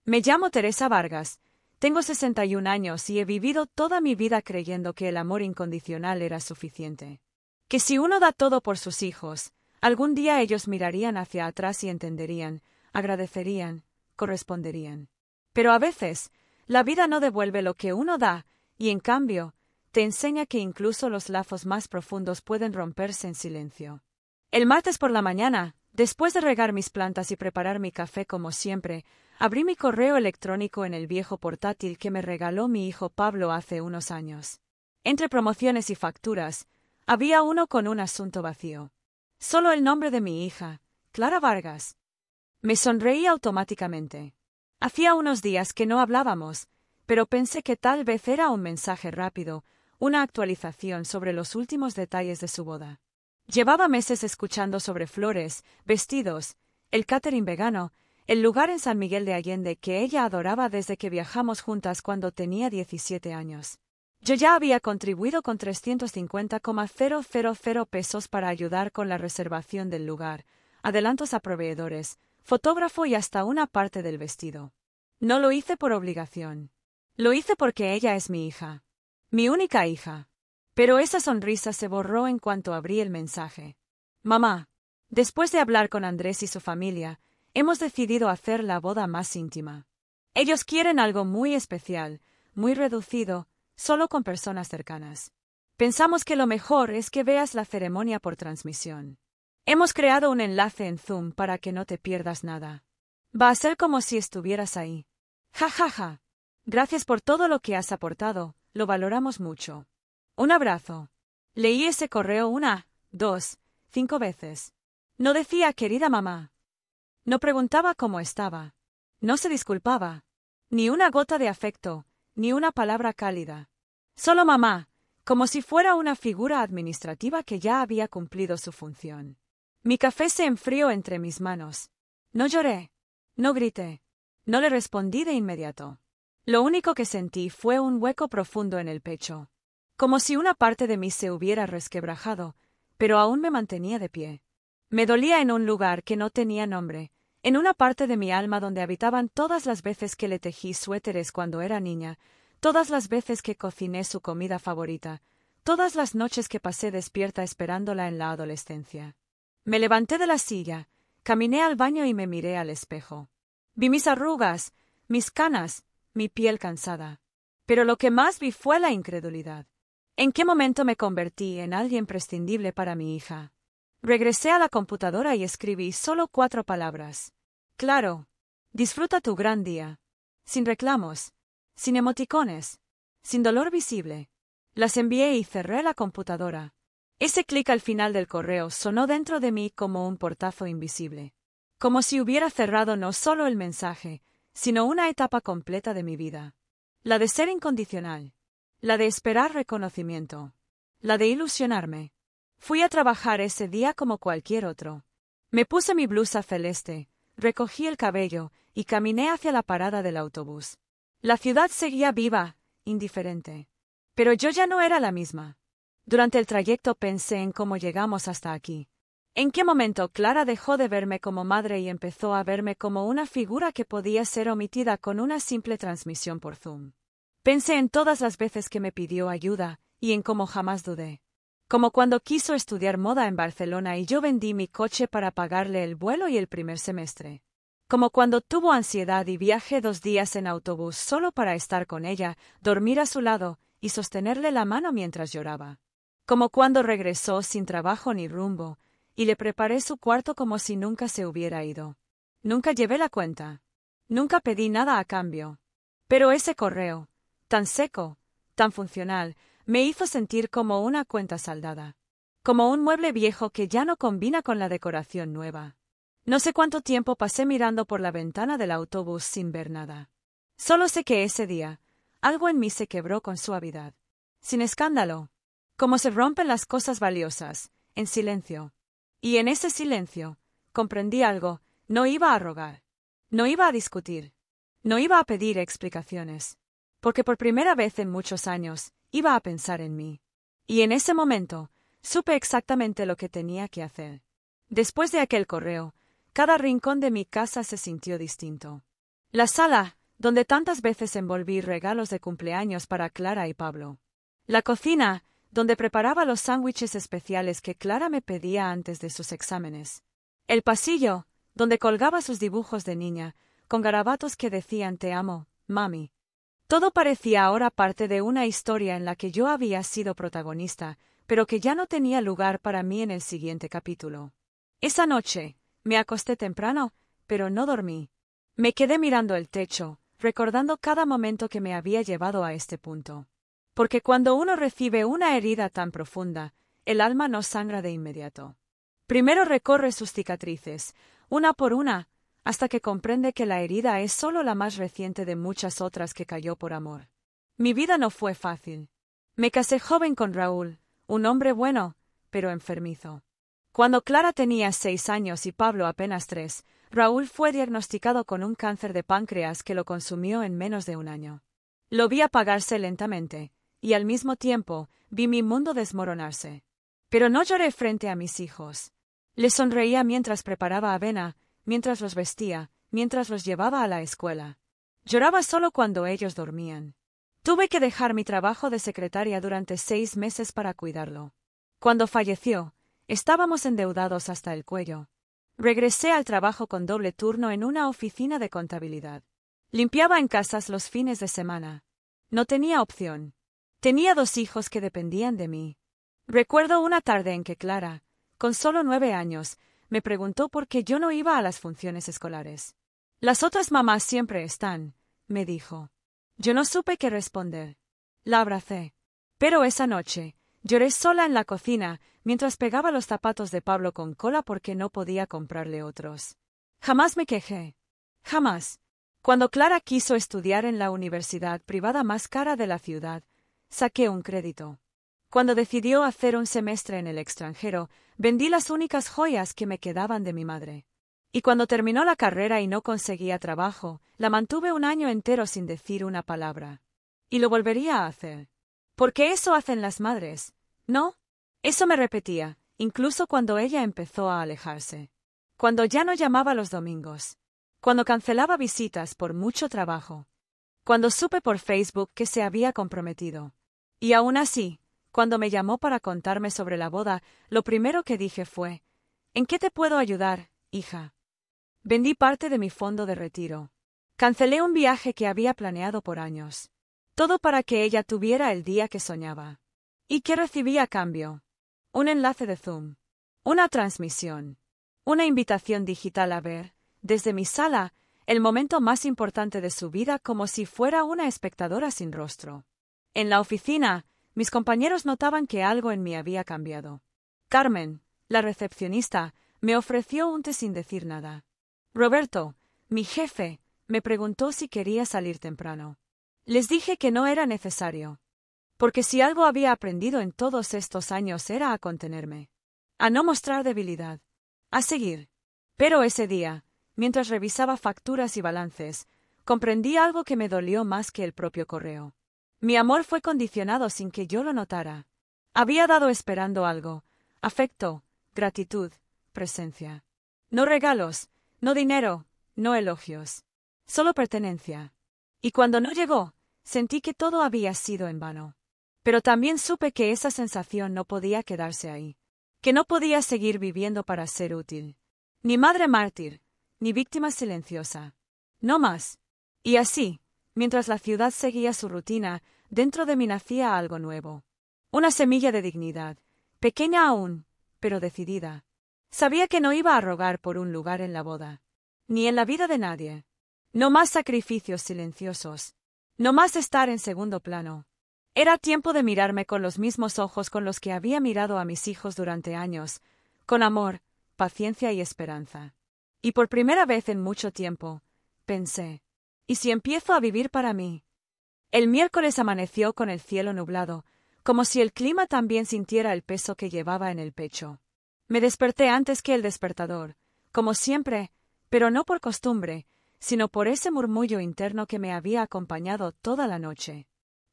Me llamo Teresa Vargas, tengo 61 años y he vivido toda mi vida creyendo que el amor incondicional era suficiente. Que si uno da todo por sus hijos, algún día ellos mirarían hacia atrás y entenderían, agradecerían, corresponderían. Pero a veces, la vida no devuelve lo que uno da, y en cambio, te enseña que incluso los lazos más profundos pueden romperse en silencio. El martes por la mañana, después de regar mis plantas y preparar mi café como siempre, abrí mi correo electrónico en el viejo portátil que me regaló mi hijo Pablo hace unos años. Entre promociones y facturas, había uno con un asunto vacío. Solo el nombre de mi hija, Clara Vargas. Me sonreí automáticamente. Hacía unos días que no hablábamos, pero pensé que tal vez era un mensaje rápido, una actualización sobre los últimos detalles de su boda. Llevaba meses escuchando sobre flores, vestidos, el catering vegano, el lugar en San Miguel de Allende que ella adoraba desde que viajamos juntas cuando tenía 17 años. Yo ya había contribuido con 350,000 pesos para ayudar con la reservación del lugar, adelantos a proveedores, fotógrafo y hasta una parte del vestido. No lo hice por obligación. Lo hice porque ella es mi hija. Mi única hija. Pero esa sonrisa se borró en cuanto abrí el mensaje. Mamá, después de hablar con Andrés y su familia, hemos decidido hacer la boda más íntima. Ellos quieren algo muy especial, muy reducido, solo con personas cercanas. Pensamos que lo mejor es que veas la ceremonia por transmisión. Hemos creado un enlace en Zoom para que no te pierdas nada. Va a ser como si estuvieras ahí. Ja, ja, ja. Gracias por todo lo que has aportado, lo valoramos mucho. Un abrazo. Leí ese correo 1, 2, 5 veces. No decía querida mamá. No preguntaba cómo estaba. No se disculpaba. Ni una gota de afecto, ni una palabra cálida. Solo mamá, como si fuera una figura administrativa que ya había cumplido su función. Mi café se enfrió entre mis manos. No lloré. No grité. No le respondí de inmediato. Lo único que sentí fue un hueco profundo en el pecho. Como si una parte de mí se hubiera resquebrajado, pero aún me mantenía de pie. Me dolía en un lugar que no tenía nombre, en una parte de mi alma donde habitaban todas las veces que le tejí suéteres cuando era niña, todas las veces que cociné su comida favorita, todas las noches que pasé despierta esperándola en la adolescencia. Me levanté de la silla, caminé al baño y me miré al espejo. Vi mis arrugas, mis canas, mi piel cansada. Pero lo que más vi fue la incredulidad. ¿En qué momento me convertí en alguien prescindible para mi hija? Regresé a la computadora y escribí solo 4 palabras. Claro. Disfruta tu gran día. Sin reclamos. Sin emoticones. Sin dolor visible. Las envié y cerré la computadora. Ese clic al final del correo sonó dentro de mí como un portazo invisible. Como si hubiera cerrado no solo el mensaje, sino una etapa completa de mi vida. La de ser incondicional. La de esperar reconocimiento. La de ilusionarme. Fui a trabajar ese día como cualquier otro. Me puse mi blusa celeste, recogí el cabello y caminé hacia la parada del autobús. La ciudad seguía viva, indiferente. Pero yo ya no era la misma. Durante el trayecto pensé en cómo llegamos hasta aquí. ¿En qué momento Clara dejó de verme como madre y empezó a verme como una figura que podía ser omitida con una simple transmisión por Zoom? Pensé en todas las veces que me pidió ayuda, y en cómo jamás dudé. Como cuando quiso estudiar moda en Barcelona y yo vendí mi coche para pagarle el vuelo y el primer semestre. Como cuando tuvo ansiedad y viajé 2 días en autobús solo para estar con ella, dormir a su lado y sostenerle la mano mientras lloraba. Como cuando regresó sin trabajo ni rumbo, y le preparé su cuarto como si nunca se hubiera ido. Nunca llevé la cuenta. Nunca pedí nada a cambio. Pero ese correo, tan seco, tan funcional, me hizo sentir como una cuenta saldada. Como un mueble viejo que ya no combina con la decoración nueva. No sé cuánto tiempo pasé mirando por la ventana del autobús sin ver nada. Solo sé que ese día, algo en mí se quebró con suavidad. Sin escándalo. Como se rompen las cosas valiosas, en silencio. Y en ese silencio, comprendí algo, no iba a rogar. No iba a discutir. No iba a pedir explicaciones. Porque por primera vez en muchos años, iba a pensar en mí. Y en ese momento, supe exactamente lo que tenía que hacer. Después de aquel correo, cada rincón de mi casa se sintió distinto. La sala, donde tantas veces envolví regalos de cumpleaños para Clara y Pablo. La cocina, donde preparaba los sándwiches especiales que Clara me pedía antes de sus exámenes. El pasillo, donde colgaba sus dibujos de niña, con garabatos que decían «Te amo, mami». Todo parecía ahora parte de una historia en la que yo había sido protagonista, pero que ya no tenía lugar para mí en el siguiente capítulo. Esa noche, me acosté temprano, pero no dormí. Me quedé mirando el techo, recordando cada momento que me había llevado a este punto. Porque cuando uno recibe una herida tan profunda, el alma no sangra de inmediato. Primero recorre sus cicatrices, una por una, hasta que comprende que la herida es solo la más reciente de muchas otras que cayó por amor. Mi vida no fue fácil. Me casé joven con Raúl, un hombre bueno, pero enfermizo. Cuando Clara tenía 6 años y Pablo apenas 3, Raúl fue diagnosticado con un cáncer de páncreas que lo consumió en menos de un año. Lo vi apagarse lentamente, y al mismo tiempo vi mi mundo desmoronarse. Pero no lloré frente a mis hijos. Les sonreía mientras preparaba avena, mientras los vestía, mientras los llevaba a la escuela. Lloraba solo cuando ellos dormían. Tuve que dejar mi trabajo de secretaria durante 6 meses para cuidarlo. Cuando falleció, estábamos endeudados hasta el cuello. Regresé al trabajo con doble turno en una oficina de contabilidad. Limpiaba en casas los fines de semana. No tenía opción. Tenía 2 hijos que dependían de mí. Recuerdo una tarde en que Clara, con solo 9 años, me preguntó por qué yo no iba a las funciones escolares. Las otras mamás siempre están, me dijo. Yo no supe qué responder. La abracé. Pero esa noche, lloré sola en la cocina, mientras pegaba los zapatos de Pablo con cola porque no podía comprarle otros. Jamás me quejé. Jamás. Cuando Clara quiso estudiar en la universidad privada más cara de la ciudad, saqué un crédito. Cuando decidió hacer un semestre en el extranjero, vendí las únicas joyas que me quedaban de mi madre. Y cuando terminó la carrera y no conseguía trabajo, la mantuve un año entero sin decir una palabra. Y lo volvería a hacer. Porque eso hacen las madres, ¿no? Eso me repetía, incluso cuando ella empezó a alejarse. Cuando ya no llamaba los domingos. Cuando cancelaba visitas por mucho trabajo. Cuando supe por Facebook que se había comprometido. Y aún así, cuando me llamó para contarme sobre la boda, lo primero que dije fue: «¿En qué te puedo ayudar, hija?» Vendí parte de mi fondo de retiro. Cancelé un viaje que había planeado por años. Todo para que ella tuviera el día que soñaba. ¿Y qué recibí a cambio? Un enlace de Zoom. Una transmisión. Una invitación digital a ver, desde mi sala, el momento más importante de su vida como si fuera una espectadora sin rostro. En la oficina, mis compañeros notaban que algo en mí había cambiado. Carmen, la recepcionista, me ofreció un té sin decir nada. Roberto, mi jefe, me preguntó si quería salir temprano. Les dije que no era necesario. Porque si algo había aprendido en todos estos años era a contenerme. A no mostrar debilidad. A seguir. Pero ese día, mientras revisaba facturas y balances, comprendí algo que me dolió más que el propio correo. Mi amor fue condicionado sin que yo lo notara. Había dado esperando algo: afecto, gratitud, presencia. No regalos, no dinero, no elogios. Solo pertenencia. Y cuando no llegó, sentí que todo había sido en vano. Pero también supe que esa sensación no podía quedarse ahí. Que no podía seguir viviendo para ser útil. Ni madre mártir, ni víctima silenciosa. No más. Y así, mientras la ciudad seguía su rutina, dentro de mí nacía algo nuevo. Una semilla de dignidad, pequeña aún, pero decidida. Sabía que no iba a rogar por un lugar en la boda. Ni en la vida de nadie. No más sacrificios silenciosos. No más estar en segundo plano. Era tiempo de mirarme con los mismos ojos con los que había mirado a mis hijos durante años, con amor, paciencia y esperanza. Y por primera vez en mucho tiempo, pensé: ¿y si empiezo a vivir para mí? El miércoles amaneció con el cielo nublado, como si el clima también sintiera el peso que llevaba en el pecho. Me desperté antes que el despertador, como siempre, pero no por costumbre, sino por ese murmullo interno que me había acompañado toda la noche.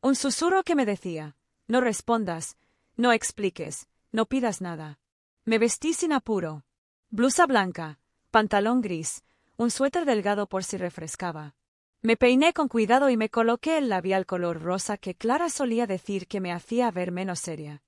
Un susurro que me decía: no respondas, no expliques, no pidas nada. Me vestí sin apuro. Blusa blanca, pantalón gris, un suéter delgado por si refrescaba. Me peiné con cuidado y me coloqué el labial color rosa que Clara solía decir que me hacía ver menos seria.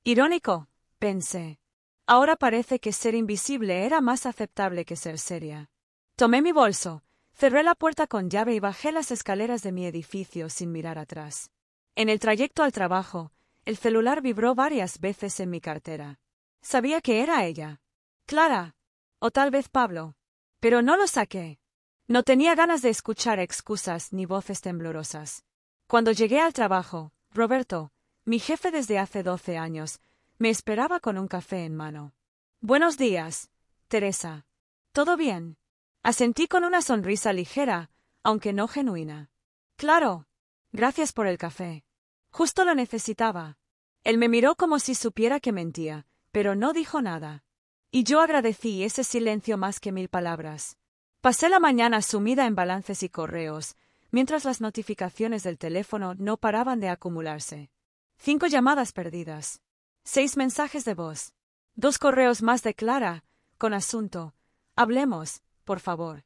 Irónico, pensé. Ahora parece que ser invisible era más aceptable que ser seria. Tomé mi bolso, cerré la puerta con llave y bajé las escaleras de mi edificio sin mirar atrás. En el trayecto al trabajo, el celular vibró varias veces en mi cartera. Sabía que era ella. Clara. O tal vez Pablo. Pero no lo saqué. No tenía ganas de escuchar excusas ni voces temblorosas. Cuando llegué al trabajo, Roberto, mi jefe desde hace 12 años, me esperaba con un café en mano. Buenos días, Teresa. ¿Todo bien? Asentí con una sonrisa ligera, aunque no genuina. Claro. Gracias por el café. Justo lo necesitaba. Él me miró como si supiera que mentía, pero no dijo nada. Y yo agradecí ese silencio más que 1000 palabras. Pasé la mañana sumida en balances y correos, mientras las notificaciones del teléfono no paraban de acumularse. 5 llamadas perdidas. 6 mensajes de voz. 2 correos más de Clara, con asunto: hablemos, por favor.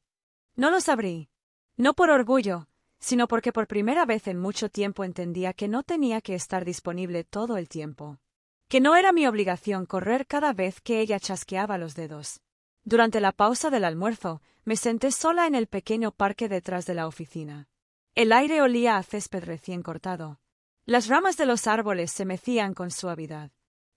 No los abrí. No por orgullo, sino porque por primera vez en mucho tiempo entendía que no tenía que estar disponible todo el tiempo. Que no era mi obligación correr cada vez que ella chasqueaba los dedos. Durante la pausa del almuerzo, me senté sola en el pequeño parque detrás de la oficina. El aire olía a césped recién cortado. Las ramas de los árboles se mecían con suavidad.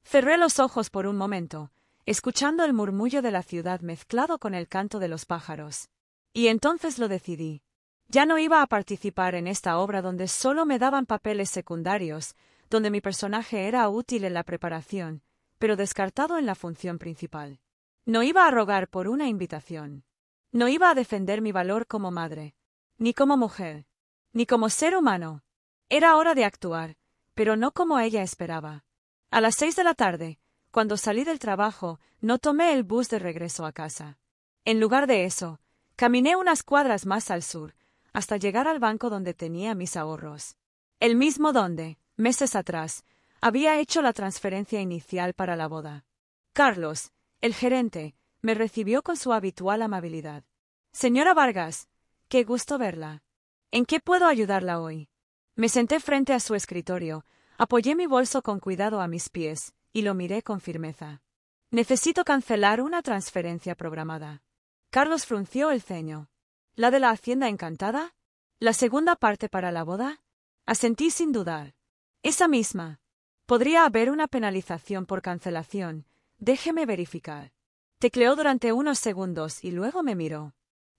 Cerré los ojos por un momento, escuchando el murmullo de la ciudad mezclado con el canto de los pájaros. Y entonces lo decidí. Ya no iba a participar en esta obra donde solo me daban papeles secundarios, donde mi personaje era útil en la preparación, pero descartado en la función principal. No iba a rogar por una invitación. No iba a defender mi valor como madre, ni como mujer, ni como ser humano. Era hora de actuar, pero no como ella esperaba. A las 6 de la tarde, cuando salí del trabajo, no tomé el bus de regreso a casa. En lugar de eso, caminé unas cuadras más al sur, hasta llegar al banco donde tenía mis ahorros. El mismo donde, meses atrás, había hecho la transferencia inicial para la boda. Carlos, el gerente, me recibió con su habitual amabilidad. Señora Vargas, qué gusto verla. ¿En qué puedo ayudarla hoy? Me senté frente a su escritorio, apoyé mi bolso con cuidado a mis pies, y lo miré con firmeza. Necesito cancelar una transferencia programada. Carlos frunció el ceño. ¿La de la Hacienda Encantada? ¿La segunda parte para la boda? Asentí sin dudar. Esa misma. Podría haber una penalización por cancelación. Déjeme verificar. Tecleó durante unos segundos y luego me miró.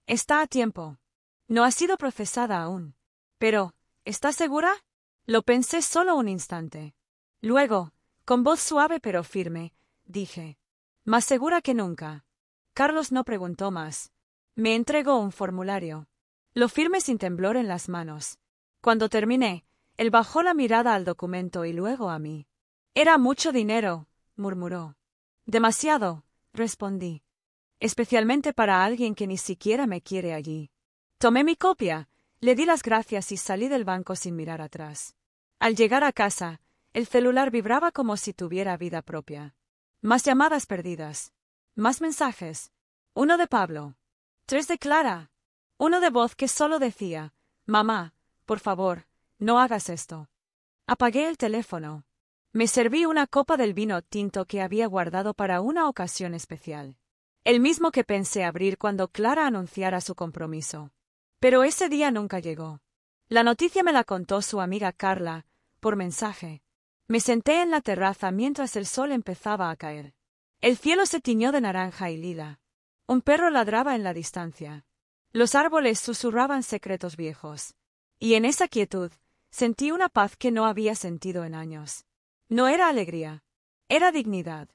Está a tiempo. No ha sido procesada aún. Pero, ¿está segura? Lo pensé solo un instante. Luego, con voz suave pero firme, dije: más segura que nunca. Carlos no preguntó más. Me entregó un formulario. Lo firmé sin temblor en las manos. Cuando terminé, él bajó la mirada al documento y luego a mí. Era mucho dinero, murmuró. Demasiado, respondí. Especialmente para alguien que ni siquiera me quiere allí. Tomé mi copia, le di las gracias y salí del banco sin mirar atrás. Al llegar a casa, el celular vibraba como si tuviera vida propia. Más llamadas perdidas. Más mensajes. 1 de Pablo. 3 de Clara. 1 de voz que solo decía: mamá, por favor, no hagas esto. Apagué el teléfono. Me serví una copa del vino tinto que había guardado para una ocasión especial. El mismo que pensé abrir cuando Clara anunciara su compromiso. Pero ese día nunca llegó. La noticia me la contó su amiga Carla, por mensaje. Me senté en la terraza mientras el sol empezaba a caer. El cielo se tiñó de naranja y lila. Un perro ladraba en la distancia. Los árboles susurraban secretos viejos. Y en esa quietud, sentí una paz que no había sentido en años. No era alegría. Era dignidad.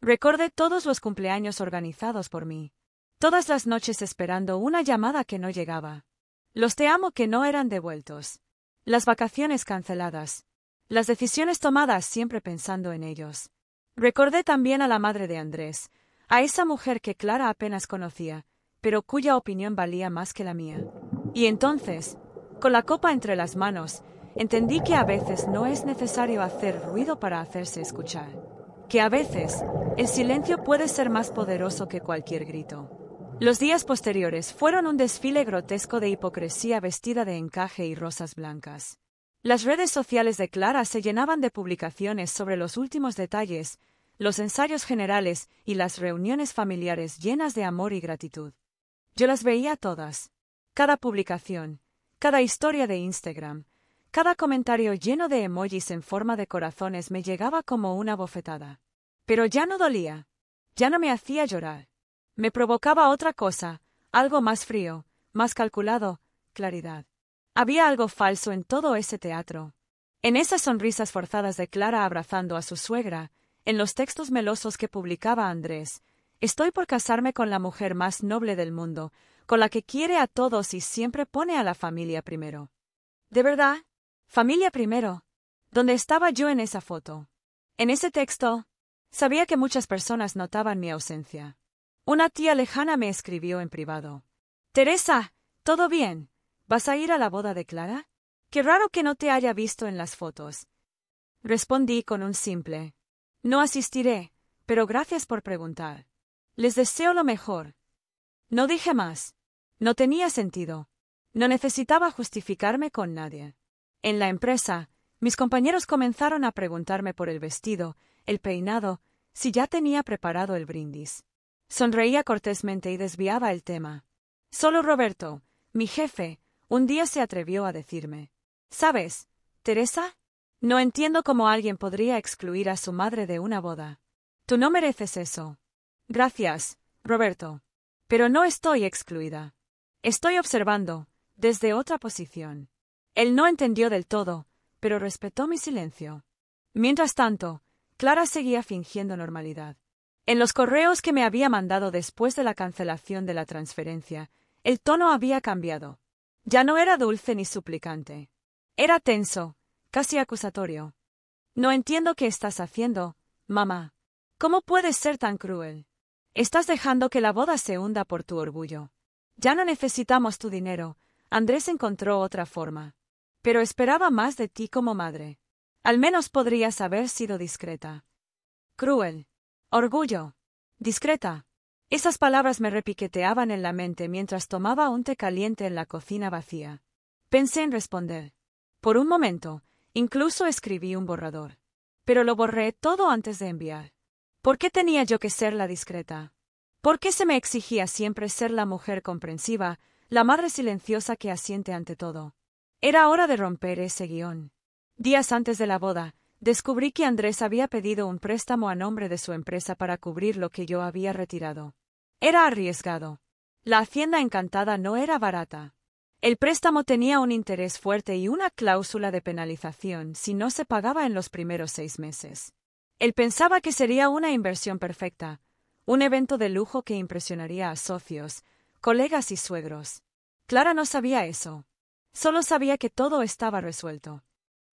Recordé todos los cumpleaños organizados por mí. Todas las noches esperando una llamada que no llegaba. Los te amo que no eran devueltos. Las vacaciones canceladas. Las decisiones tomadas siempre pensando en ellos. Recordé también a la madre de Andrés, a esa mujer que Clara apenas conocía, pero cuya opinión valía más que la mía. Y entonces, con la copa entre las manos, entendí que a veces no es necesario hacer ruido para hacerse escuchar. Que a veces, el silencio puede ser más poderoso que cualquier grito. Los días posteriores fueron un desfile grotesco de hipocresía vestida de encaje y rosas blancas. Las redes sociales de Clara se llenaban de publicaciones sobre los últimos detalles, los ensayos generales y las reuniones familiares llenas de amor y gratitud. Yo las veía todas. Cada publicación, cada historia de Instagram, cada comentario lleno de emojis en forma de corazones me llegaba como una bofetada. Pero ya no dolía. Ya no me hacía llorar. Me provocaba otra cosa, algo más frío, más calculado, claridad. Había algo falso en todo ese teatro. En esas sonrisas forzadas de Clara abrazando a su suegra, en los textos melosos que publicaba Andrés. Estoy por casarme con la mujer más noble del mundo, con la que quiere a todos y siempre pone a la familia primero. ¿De verdad? ¿Familia primero? ¿Dónde estaba yo en esa foto? En ese texto, sabía que muchas personas notaban mi ausencia. Una tía lejana me escribió en privado. Teresa, ¿todo bien? ¿Vas a ir a la boda de Clara? Qué raro que no te haya visto en las fotos. Respondí con un simple. No asistiré, pero gracias por preguntar. Les deseo lo mejor. No dije más. No tenía sentido. No necesitaba justificarme con nadie. En la empresa, mis compañeros comenzaron a preguntarme por el vestido, el peinado, si ya tenía preparado el brindis. Sonreía cortésmente y desviaba el tema. Solo Roberto, mi jefe, un día se atrevió a decirme: ¿Sabes, Teresa? No entiendo cómo alguien podría excluir a su madre de una boda. Tú no mereces eso. Gracias, Roberto. Pero no estoy excluida. Estoy observando, desde otra posición. Él no entendió del todo, pero respetó mi silencio. Mientras tanto, Clara seguía fingiendo normalidad. En los correos que me había mandado después de la cancelación de la transferencia, el tono había cambiado. Ya no era dulce ni suplicante. Era tenso, casi acusatorio. No entiendo qué estás haciendo, mamá. ¿Cómo puedes ser tan cruel? Estás dejando que la boda se hunda por tu orgullo. Ya no necesitamos tu dinero. Andrés encontró otra forma. Pero esperaba más de ti como madre. Al menos podrías haber sido discreta. Cruel. Orgullo. Discreta. Esas palabras me repiqueteaban en la mente mientras tomaba un té caliente en la cocina vacía. Pensé en responder. Por un momento, incluso escribí un borrador. Pero lo borré todo antes de enviar. ¿Por qué tenía yo que ser la discreta? ¿Por qué se me exigía siempre ser la mujer comprensiva, la madre silenciosa que asiente ante todo? Era hora de romper ese guión. Días antes de la boda, descubrí que Andrés había pedido un préstamo a nombre de su empresa para cubrir lo que yo había retirado. Era arriesgado. La Hacienda Encantada no era barata. El préstamo tenía un interés fuerte y una cláusula de penalización si no se pagaba en los primeros 6 meses. Él pensaba que sería una inversión perfecta, un evento de lujo que impresionaría a socios, colegas y suegros. Clara no sabía eso. Solo sabía que todo estaba resuelto.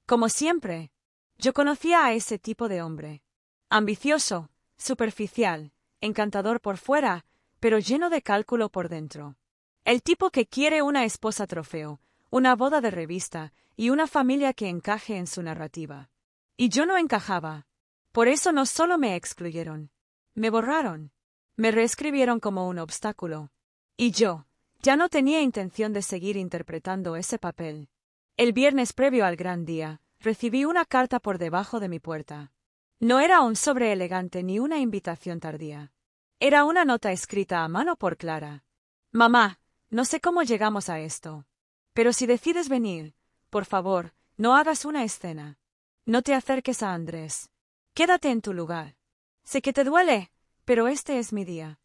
Como siempre, yo conocía a ese tipo de hombre. Ambicioso, superficial, encantador por fuera, pero lleno de cálculo por dentro. El tipo que quiere una esposa trofeo, una boda de revista y una familia que encaje en su narrativa. Y yo no encajaba. Por eso no solo me excluyeron. Me borraron. Me reescribieron como un obstáculo. Y yo, ya no tenía intención de seguir interpretando ese papel. El viernes previo al gran día, recibí una carta por debajo de mi puerta. No era un sobre elegante ni una invitación tardía. Era una nota escrita a mano por Clara. Mamá, no sé cómo llegamos a esto. Pero si decides venir, por favor, no hagas una escena. No te acerques a Andrés. Quédate en tu lugar. Sé que te duele, pero este es mi día.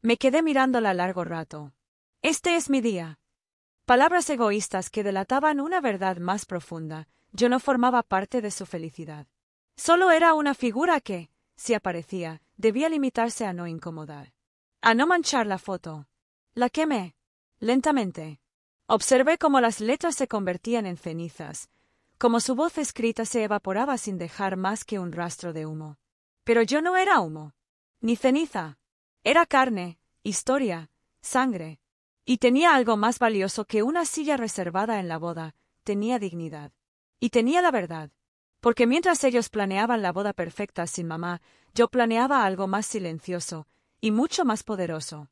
Me quedé mirándola largo rato. Este es mi día. Palabras egoístas que delataban una verdad más profunda. Yo no formaba parte de su felicidad. Solo era una figura que, si aparecía, debía limitarse a no incomodar. A no manchar la foto. La quemé. Lentamente. Observé cómo las letras se convertían en cenizas, cómo su voz escrita se evaporaba sin dejar más que un rastro de humo. Pero yo no era humo. Ni ceniza. Era carne, historia, sangre. Y tenía algo más valioso que una silla reservada en la boda, tenía dignidad. Y tenía la verdad. Porque mientras ellos planeaban la boda perfecta sin mamá, yo planeaba algo más silencioso, y mucho más poderoso.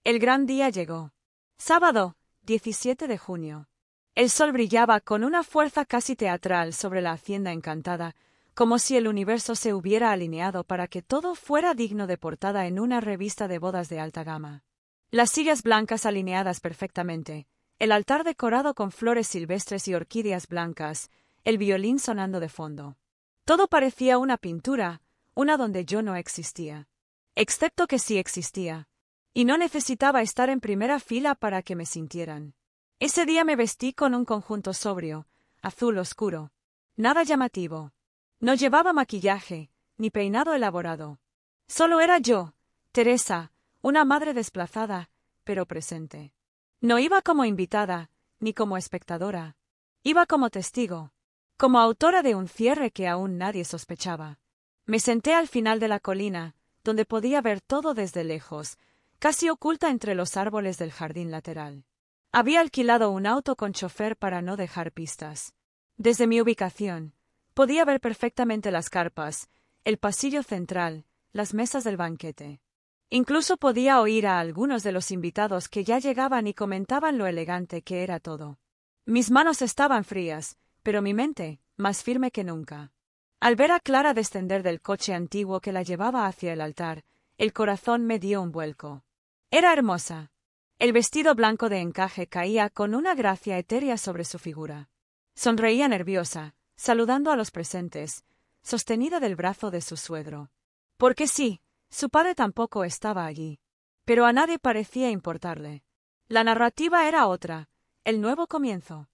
El gran día llegó. Sábado, 17 de junio. El sol brillaba con una fuerza casi teatral sobre la hacienda encantada, como si el universo se hubiera alineado para que todo fuera digno de portada en una revista de bodas de alta gama. Las sillas blancas alineadas perfectamente, el altar decorado con flores silvestres y orquídeas blancas, el violín sonando de fondo. Todo parecía una pintura, una donde yo no existía. Excepto que sí existía. Y no necesitaba estar en primera fila para que me sintieran. Ese día me vestí con un conjunto sobrio, azul oscuro. Nada llamativo. No llevaba maquillaje, ni peinado elaborado. Solo era yo, Teresa, una madre desplazada, pero presente. No iba como invitada, ni como espectadora. Iba como testigo. Como autora de un cierre que aún nadie sospechaba. Me senté al final de la colina, donde podía ver todo desde lejos, casi oculta entre los árboles del jardín lateral. Había alquilado un auto con chofer para no dejar pistas. Desde mi ubicación, podía ver perfectamente las carpas, el pasillo central, las mesas del banquete. Incluso podía oír a algunos de los invitados que ya llegaban y comentaban lo elegante que era todo. Mis manos estaban frías, pero mi mente, más firme que nunca. Al ver a Clara descender del coche antiguo que la llevaba hacia el altar, el corazón me dio un vuelco. Era hermosa. El vestido blanco de encaje caía con una gracia etérea sobre su figura. Sonreía nerviosa, saludando a los presentes, sostenida del brazo de su suegro. Porque sí, su padre tampoco estaba allí. Pero a nadie parecía importarle. La narrativa era otra, el nuevo comienzo.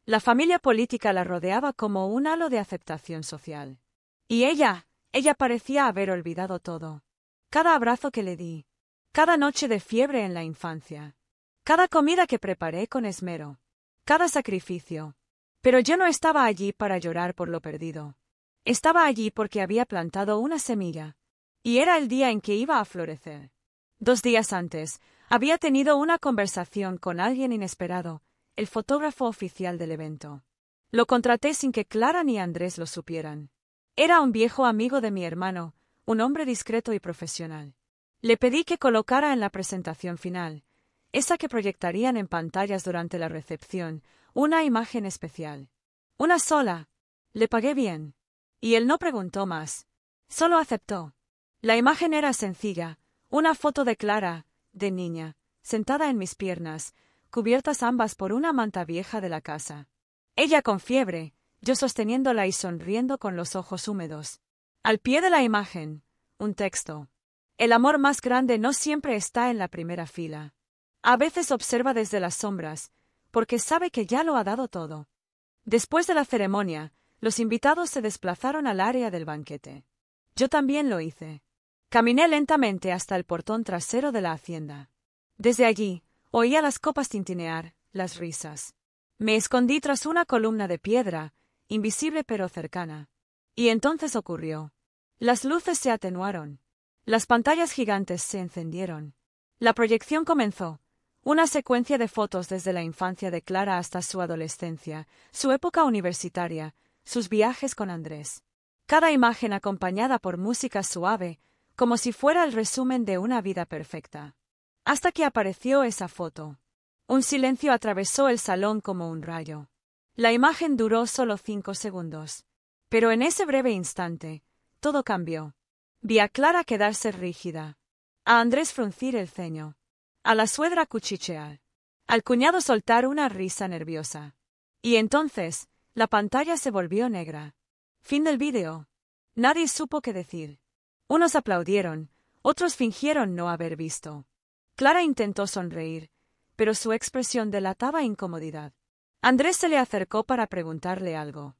La familia política la rodeaba como un halo de aceptación social. Y ella parecía haber olvidado todo. Cada abrazo que le di. Cada noche de fiebre en la infancia. Cada comida que preparé con esmero. Cada sacrificio. Pero yo no estaba allí para llorar por lo perdido. Estaba allí porque había plantado una semilla. Y era el día en que iba a florecer. 2 días antes, había tenido una conversación con alguien inesperado, el fotógrafo oficial del evento. Lo contraté sin que Clara ni Andrés lo supieran. Era un viejo amigo de mi hermano, un hombre discreto y profesional. Le pedí que colocara en la presentación final, esa que proyectarían en pantallas durante la recepción, una imagen especial. Una sola. Le pagué bien. Y él no preguntó más. Solo aceptó. La imagen era sencilla, una foto de Clara, de niña, sentada en mis piernas, cubiertas ambas por una manta vieja de la casa. Ella con fiebre, yo sosteniéndola y sonriendo con los ojos húmedos. Al pie de la imagen, un texto. El amor más grande no siempre está en la primera fila. A veces observa desde las sombras, porque sabe que ya lo ha dado todo. Después de la ceremonia, los invitados se desplazaron al área del banquete. Yo también lo hice. Caminé lentamente hasta el portón trasero de la hacienda. Desde allí, oía las copas tintinear, las risas. Me escondí tras una columna de piedra, invisible pero cercana. Y entonces ocurrió. Las luces se atenuaron. Las pantallas gigantes se encendieron. La proyección comenzó. Una secuencia de fotos desde la infancia de Clara hasta su adolescencia, su época universitaria, sus viajes con Andrés. Cada imagen acompañada por música suave, como si fuera el resumen de una vida perfecta. Hasta que apareció esa foto. Un silencio atravesó el salón como un rayo. La imagen duró solo 5 segundos. Pero en ese breve instante, todo cambió. Vi a Clara quedarse rígida. A Andrés fruncir el ceño. A la suegra cuchichear. Al cuñado soltar una risa nerviosa. Y entonces, la pantalla se volvió negra. Fin del vídeo. Nadie supo qué decir. Unos aplaudieron, otros fingieron no haber visto. Clara intentó sonreír, pero su expresión delataba incomodidad. Andrés se le acercó para preguntarle algo.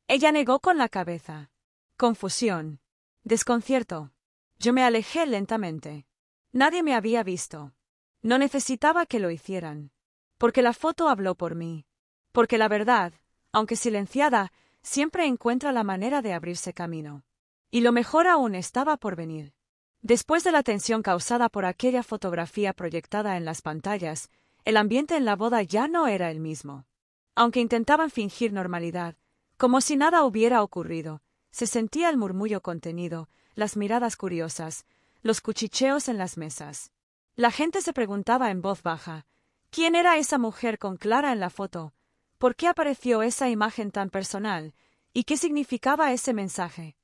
Ella negó con la cabeza. Confusión. Desconcierto. Yo me alejé lentamente. Nadie me había visto. No necesitaba que lo hicieran. Porque la foto habló por mí. Porque la verdad, aunque silenciada, siempre encuentra la manera de abrirse camino. Y lo mejor aún estaba por venir. Después de la tensión causada por aquella fotografía proyectada en las pantallas, el ambiente en la boda ya no era el mismo. Aunque intentaban fingir normalidad, como si nada hubiera ocurrido, se sentía el murmullo contenido, las miradas curiosas, los cuchicheos en las mesas. La gente se preguntaba en voz baja, ¿quién era esa mujer con Clara en la foto? ¿Por qué apareció esa imagen tan personal? ¿Y qué significaba ese mensaje?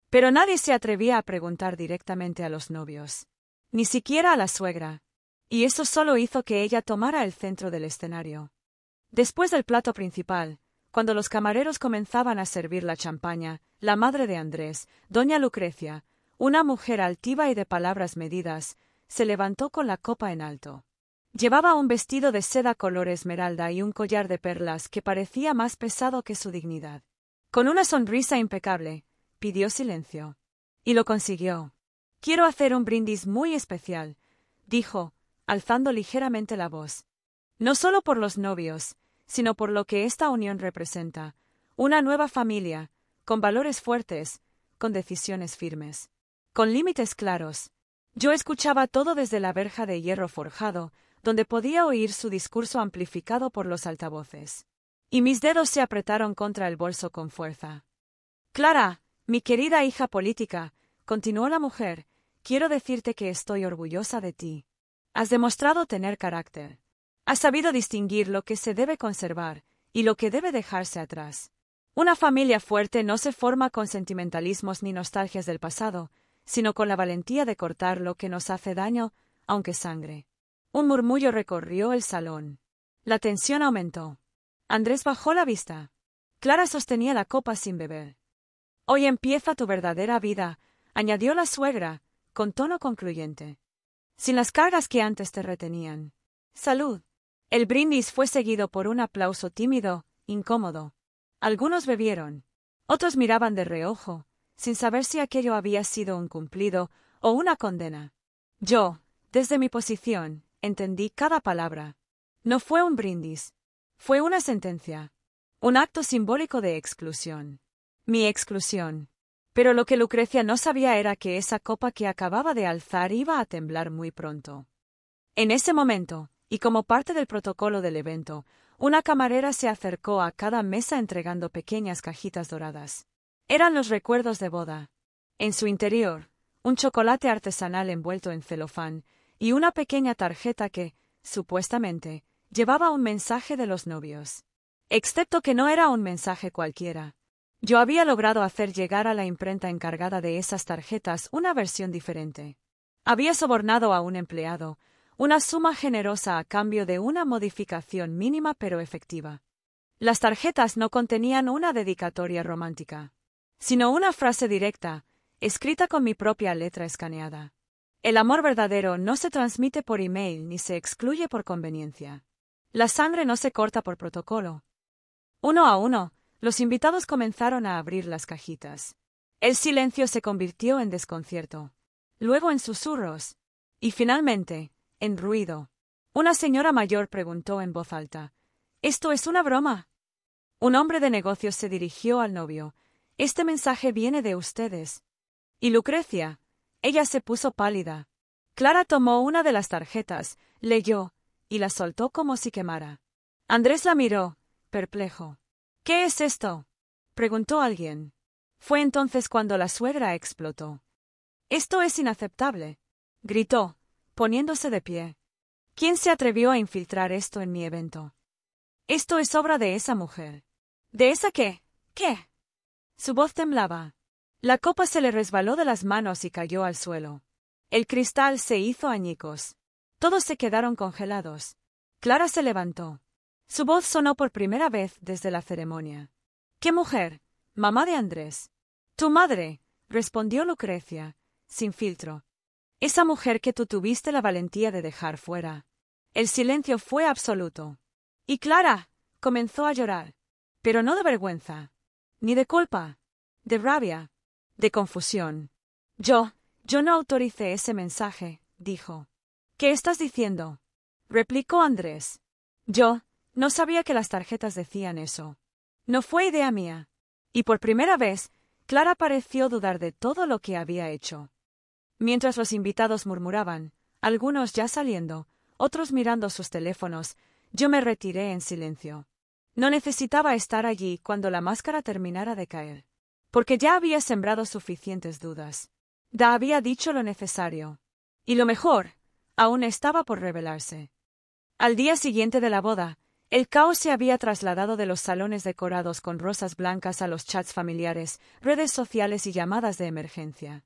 Pero nadie se atrevía a preguntar directamente a los novios. Ni siquiera a la suegra. Y eso solo hizo que ella tomara el centro del escenario. Después del plato principal, cuando los camareros comenzaban a servir la champaña, la madre de Andrés, doña Lucrecia, una mujer altiva y de palabras medidas, se levantó con la copa en alto. Llevaba un vestido de seda color esmeralda y un collar de perlas que parecía más pesado que su dignidad. Con una sonrisa impecable, pidió silencio. Y lo consiguió. Quiero hacer un brindis muy especial, dijo, alzando ligeramente la voz. No solo por los novios, sino por lo que esta unión representa, una nueva familia, con valores fuertes, con decisiones firmes, con límites claros. Yo escuchaba todo desde la verja de hierro forjado, donde podía oír su discurso amplificado por los altavoces. Y mis dedos se apretaron contra el bolso con fuerza. Clara, mi querida hija política, continuó la mujer, quiero decirte que estoy orgullosa de ti. Has demostrado tener carácter. Has sabido distinguir lo que se debe conservar y lo que debe dejarse atrás. Una familia fuerte no se forma con sentimentalismos ni nostalgias del pasado, sino con la valentía de cortar lo que nos hace daño, aunque sangre. Un murmullo recorrió el salón. La tensión aumentó. Andrés bajó la vista. Clara sostenía la copa sin beber. Hoy empieza tu verdadera vida, añadió la suegra, con tono concluyente. Sin las cargas que antes te retenían. Salud. El brindis fue seguido por un aplauso tímido, incómodo. Algunos bebieron. Otros miraban de reojo, sin saber si aquello había sido un cumplido o una condena. Yo, desde mi posición, entendí cada palabra. No fue un brindis. Fue una sentencia. Un acto simbólico de exclusión. Mi exclusión. Pero lo que Lucrecia no sabía era que esa copa que acababa de alzar iba a temblar muy pronto. En ese momento, y como parte del protocolo del evento, una camarera se acercó a cada mesa entregando pequeñas cajitas doradas. Eran los recuerdos de boda. En su interior, un chocolate artesanal envuelto en celofán y una pequeña tarjeta que, supuestamente, llevaba un mensaje de los novios. Excepto que no era un mensaje cualquiera. Yo había logrado hacer llegar a la imprenta encargada de esas tarjetas una versión diferente. Había sobornado a un empleado, una suma generosa a cambio de una modificación mínima pero efectiva. Las tarjetas no contenían una dedicatoria romántica, sino una frase directa, escrita con mi propia letra escaneada. El amor verdadero no se transmite por email ni se excluye por conveniencia. La sangre no se corta por protocolo. Uno a uno, los invitados comenzaron a abrir las cajitas. El silencio se convirtió en desconcierto, luego en susurros, y finalmente, en ruido. Una señora mayor preguntó en voz alta, ¿esto es una broma? Un hombre de negocios se dirigió al novio, este mensaje viene de ustedes. Y Lucrecia, ella se puso pálida. Clara tomó una de las tarjetas, leyó, y la soltó como si quemara. Andrés la miró, perplejo. ¿Qué es esto?, preguntó alguien. Fue entonces cuando la suegra explotó. Esto es inaceptable, gritó, poniéndose de pie. ¿Quién se atrevió a infiltrar esto en mi evento? Esto es obra de esa mujer. ¿De esa qué? ¿Qué? Su voz temblaba. La copa se le resbaló de las manos y cayó al suelo. El cristal se hizo añicos. Todos se quedaron congelados. Clara se levantó. Su voz sonó por primera vez desde la ceremonia. ¿Qué mujer? Mamá de Andrés. Tu madre, respondió Lucrecia, sin filtro. Esa mujer que tú tuviste la valentía de dejar fuera. El silencio fue absoluto. Y Clara comenzó a llorar. Pero no de vergüenza, ni de culpa, de rabia, de confusión. Yo no autoricé ese mensaje, dijo. ¿Qué estás diciendo?, replicó Andrés. Yo no sabía que las tarjetas decían eso. No fue idea mía. Y por primera vez, Clara pareció dudar de todo lo que había hecho. Mientras los invitados murmuraban, algunos ya saliendo, otros mirando sus teléfonos, yo me retiré en silencio. No necesitaba estar allí cuando la máscara terminara de caer, porque ya había sembrado suficientes dudas. Da había dicho lo necesario. Y lo mejor, aún estaba por revelarse. Al día siguiente de la boda, el caos se había trasladado de los salones decorados con rosas blancas a los chats familiares, redes sociales y llamadas de emergencia.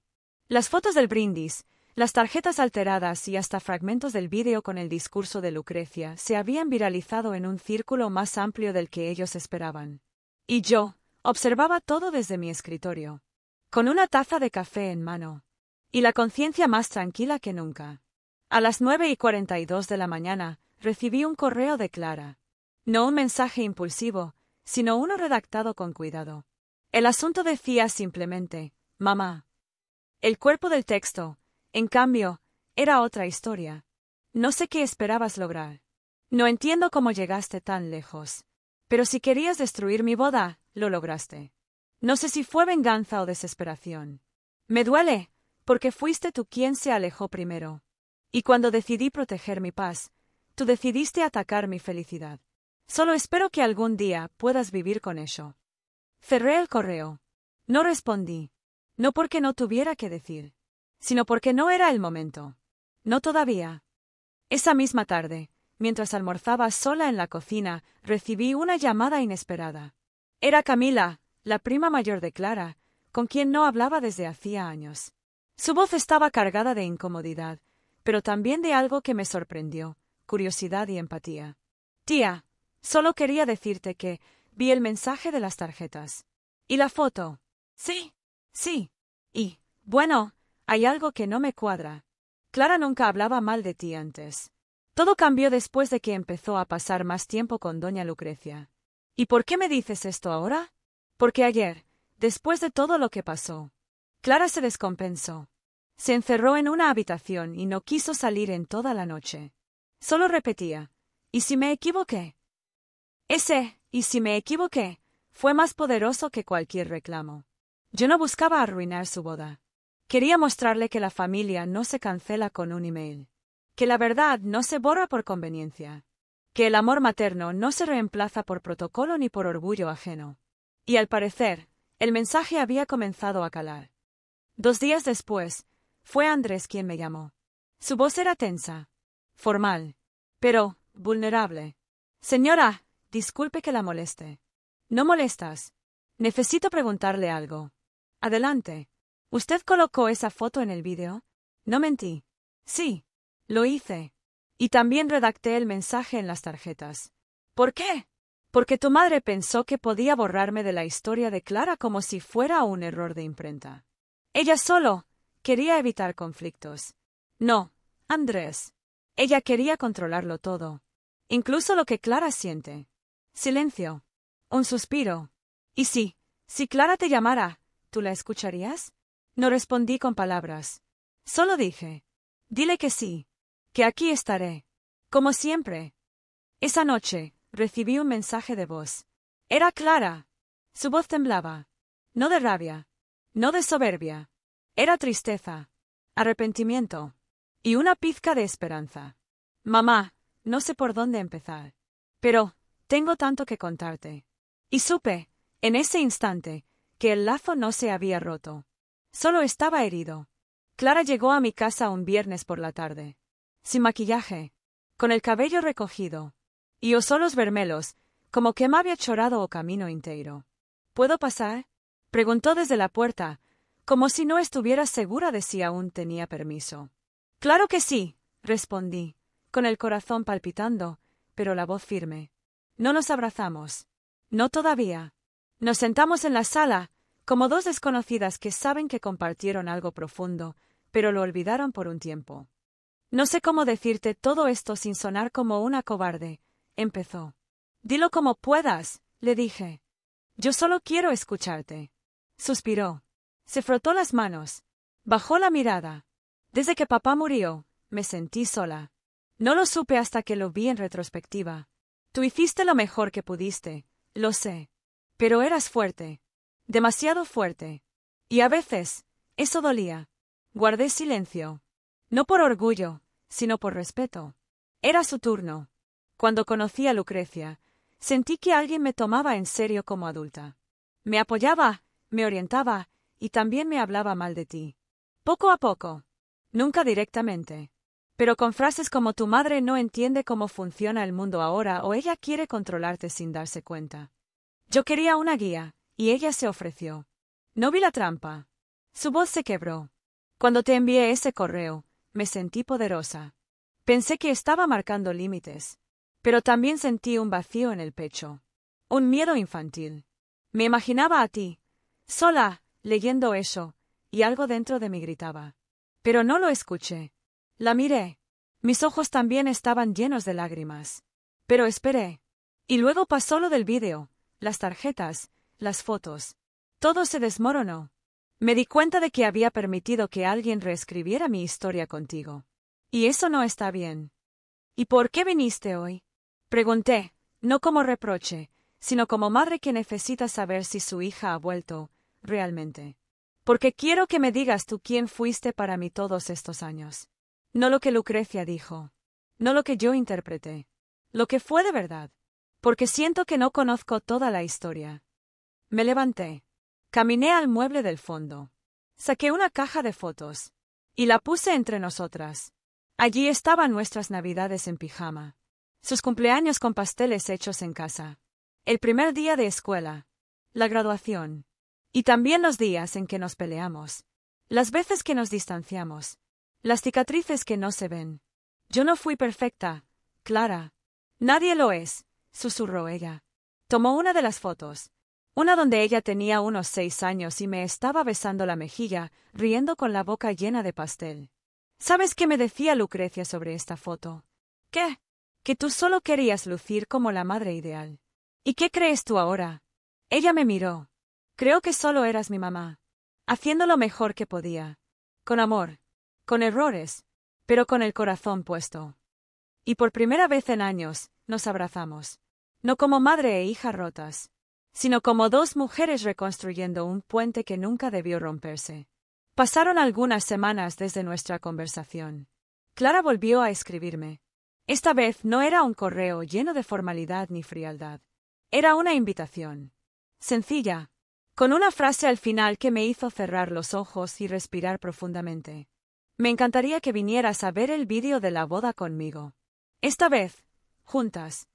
Las fotos del brindis, las tarjetas alteradas y hasta fragmentos del vídeo con el discurso de Lucrecia se habían viralizado en un círculo más amplio del que ellos esperaban. Y yo observaba todo desde mi escritorio, con una taza de café en mano, y la conciencia más tranquila que nunca. A las 9:42 de la mañana, recibí un correo de Clara. No un mensaje impulsivo, sino uno redactado con cuidado. El asunto decía simplemente, mamá. El cuerpo del texto, en cambio, era otra historia. No sé qué esperabas lograr. No entiendo cómo llegaste tan lejos. Pero si querías destruir mi boda, lo lograste. No sé si fue venganza o desesperación. Me duele, porque fuiste tú quien se alejó primero. Y cuando decidí proteger mi paz, tú decidiste atacar mi felicidad. Solo espero que algún día puedas vivir con eso. Cerré el correo. No respondí. No porque no tuviera que decir, sino porque no era el momento. No todavía. Esa misma tarde, mientras almorzaba sola en la cocina, recibí una llamada inesperada. Era Camila, la prima mayor de Clara, con quien no hablaba desde hacía años. Su voz estaba cargada de incomodidad, pero también de algo que me sorprendió, curiosidad y empatía. Tía, solo quería decirte que vi el mensaje de las tarjetas. ¿Y la foto? Sí. Sí. Y, bueno, hay algo que no me cuadra. Clara nunca hablaba mal de ti antes. Todo cambió después de que empezó a pasar más tiempo con doña Lucrecia. ¿Y por qué me dices esto ahora? Porque ayer, después de todo lo que pasó, Clara se descompensó. Se encerró en una habitación y no quiso salir en toda la noche. Solo repetía, ¿y si me equivoqué? Ese, ¿y si me equivoqué?, fue más poderoso que cualquier reclamo. Yo no buscaba arruinar su boda. Quería mostrarle que la familia no se cancela con un email. Que la verdad no se borra por conveniencia. Que el amor materno no se reemplaza por protocolo ni por orgullo ajeno. Y al parecer, el mensaje había comenzado a calar. 2 días después, fue Andrés quien me llamó. Su voz era tensa, formal, pero vulnerable. Señora, disculpe que la moleste. No molestas. Necesito preguntarle algo. Adelante. ¿Usted colocó esa foto en el vídeo? No mentí. Sí, lo hice. Y también redacté el mensaje en las tarjetas. ¿Por qué? Porque tu madre pensó que podía borrarme de la historia de Clara como si fuera un error de imprenta. Ella solo quería evitar conflictos. No, Andrés. Ella quería controlarlo todo. Incluso lo que Clara siente. Silencio. Un suspiro. ¿Y si Clara te llamara, tú la escucharías? No respondí con palabras. Solo dije, dile que sí, que aquí estaré. Como siempre. Esa noche, recibí un mensaje de voz. Era Clara. Su voz temblaba. No de rabia. No de soberbia. Era tristeza. Arrepentimiento. Y una pizca de esperanza. Mamá, no sé por dónde empezar. Pero, tengo tanto que contarte. Y supe, en ese instante, que el lazo no se había roto. Solo estaba herido. Clara llegó a mi casa un viernes por la tarde. Sin maquillaje. Con el cabello recogido. Y os los vermelos, como que me había chorado o camino inteiro. ¿Puedo pasar? Preguntó desde la puerta, como si no estuviera segura de si aún tenía permiso. Claro que sí, respondí, con el corazón palpitando, pero la voz firme. No nos abrazamos. No todavía. Nos sentamos en la sala, como dos desconocidas que saben que compartieron algo profundo, pero lo olvidaron por un tiempo. No sé cómo decirte todo esto sin sonar como una cobarde, empezó. Dilo como puedas, le dije. Yo solo quiero escucharte. Suspiró. Se frotó las manos. Bajó la mirada. Desde que papá murió, me sentí sola. No lo supe hasta que lo vi en retrospectiva. Tú hiciste lo mejor que pudiste, lo sé. Pero eras fuerte. Demasiado fuerte. Y a veces, eso dolía. Guardé silencio. No por orgullo, sino por respeto. Era su turno. Cuando conocí a Lucrecia, sentí que alguien me tomaba en serio como adulta. Me apoyaba, me orientaba, y también me hablaba mal de ti. Poco a poco. Nunca directamente. Pero con frases como tu madre no entiende cómo funciona el mundo ahora o ella quiere controlarte sin darse cuenta. Yo quería una guía, y ella se ofreció. No vi la trampa. Su voz se quebró. Cuando te envié ese correo, me sentí poderosa. Pensé que estaba marcando límites. Pero también sentí un vacío en el pecho. Un miedo infantil. Me imaginaba a ti, sola, leyendo eso, y algo dentro de mí gritaba. Pero no lo escuché. La miré. Mis ojos también estaban llenos de lágrimas. Pero esperé. Y luego pasó lo del vídeo, las tarjetas, las fotos. Todo se desmoronó. Me di cuenta de que había permitido que alguien reescribiera mi historia contigo. Y eso no está bien. ¿Y por qué viniste hoy? Pregunté, no como reproche, sino como madre que necesita saber si su hija ha vuelto, realmente. Porque quiero que me digas tú quién fuiste para mí todos estos años. No lo que Lucrecia dijo. No lo que yo interpreté. Lo que fue de verdad. Porque siento que no conozco toda la historia. Me levanté. Caminé al mueble del fondo. Saqué una caja de fotos. Y la puse entre nosotras. Allí estaban nuestras navidades en pijama. Sus cumpleaños con pasteles hechos en casa. El primer día de escuela. La graduación. Y también los días en que nos peleamos. Las veces que nos distanciamos. Las cicatrices que no se ven. Yo no fui perfecta, Clara. Nadie lo es, susurró ella. Tomó una de las fotos. Una donde ella tenía unos 6 años y me estaba besando la mejilla, riendo con la boca llena de pastel. ¿Sabes qué me decía Lucrecia sobre esta foto? ¿Qué? Que tú solo querías lucir como la madre ideal. ¿Y qué crees tú ahora? Ella me miró. Creo que solo eras mi mamá. Haciendo lo mejor que podía. Con amor. Con errores. Pero con el corazón puesto. Y por primera vez en años, nos abrazamos. No como madre e hija rotas, sino como dos mujeres reconstruyendo un puente que nunca debió romperse. Pasaron algunas semanas desde nuestra conversación. Clara volvió a escribirme. Esta vez no era un correo lleno de formalidad ni frialdad. Era una invitación. Sencilla. Con una frase al final que me hizo cerrar los ojos y respirar profundamente. Me encantaría que vinieras a ver el vídeo de la boda conmigo. Esta vez, juntas.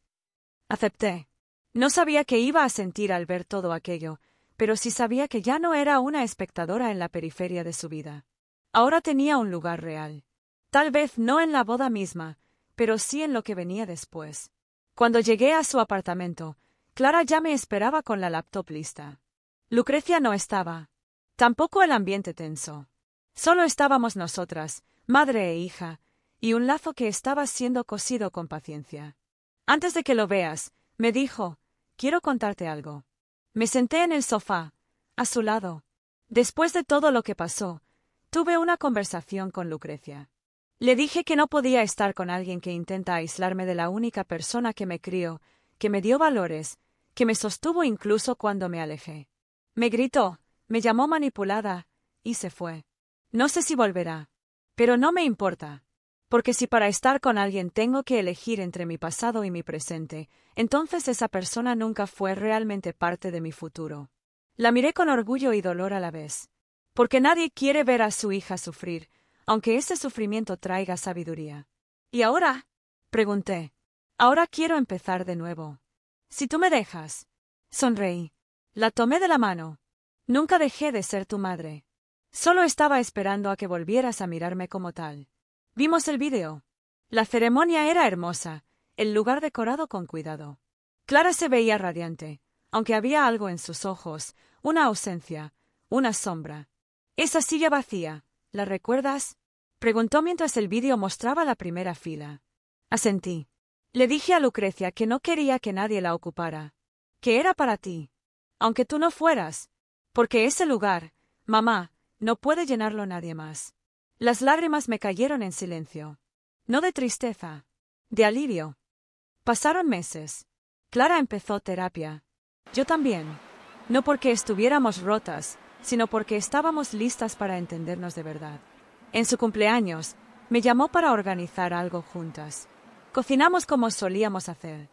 Acepté. No sabía qué iba a sentir al ver todo aquello, pero sí sabía que ya no era una espectadora en la periferia de su vida. Ahora tenía un lugar real. Tal vez no en la boda misma, pero sí en lo que venía después. Cuando llegué a su apartamento, Clara ya me esperaba con la laptop lista. Lucrecia no estaba. Tampoco el ambiente tenso. Solo estábamos nosotras, madre e hija, y un lazo que estaba siendo cosido con paciencia. Antes de que lo veas, me dijo, quiero contarte algo. Me senté en el sofá, a su lado. Después de todo lo que pasó, tuve una conversación con Lucrecia. Le dije que no podía estar con alguien que intenta aislarme de la única persona que me crió, que me dio valores, que me sostuvo incluso cuando me alejé. Me gritó, me llamó manipulada, y se fue. No sé si volverá. Pero no me importa. Porque si para estar con alguien tengo que elegir entre mi pasado y mi presente, entonces esa persona nunca fue realmente parte de mi futuro. La miré con orgullo y dolor a la vez. Porque nadie quiere ver a su hija sufrir, aunque ese sufrimiento traiga sabiduría. ¿Y ahora? Pregunté. Ahora quiero empezar de nuevo. Si tú me dejas. Sonreí. La tomé de la mano. Nunca dejé de ser tu madre. Solo estaba esperando a que volvieras a mirarme como tal. Vimos el vídeo. La ceremonia era hermosa, el lugar decorado con cuidado. Clara se veía radiante, aunque había algo en sus ojos, una ausencia, una sombra. Esa silla vacía, ¿la recuerdas? Preguntó mientras el vídeo mostraba la primera fila. Asentí. Le dije a Lucrecia que no quería que nadie la ocupara, que era para ti, aunque tú no fueras, porque ese lugar, mamá, no puede llenarlo nadie más. Las lágrimas me cayeron en silencio. No de tristeza, de alivio. Pasaron meses. Clara empezó terapia. Yo también. No porque estuviéramos rotas, sino porque estábamos listas para entendernos de verdad. En su cumpleaños, me llamó para organizar algo juntas. Cocinamos como solíamos hacer.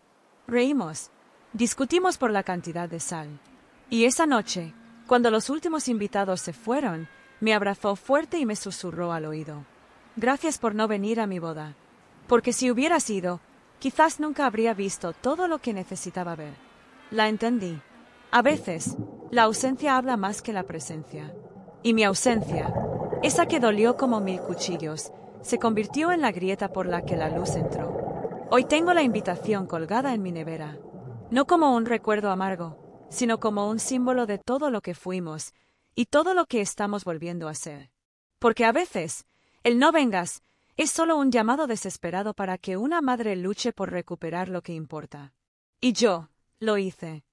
Reímos. Discutimos por la cantidad de sal. Y esa noche, cuando los últimos invitados se fueron, me abrazó fuerte y me susurró al oído. Gracias por no venir a mi boda. Porque si hubieras ido, quizás nunca habría visto todo lo que necesitaba ver. La entendí. A veces, la ausencia habla más que la presencia. Y mi ausencia, esa que dolió como 1000 cuchillos, se convirtió en la grieta por la que la luz entró. Hoy tengo la invitación colgada en mi nevera. No como un recuerdo amargo, sino como un símbolo de todo lo que fuimos y todo lo que estamos volviendo a ser. Porque a veces, el no vengas es solo un llamado desesperado para que una madre luche por recuperar lo que importa. Y yo lo hice.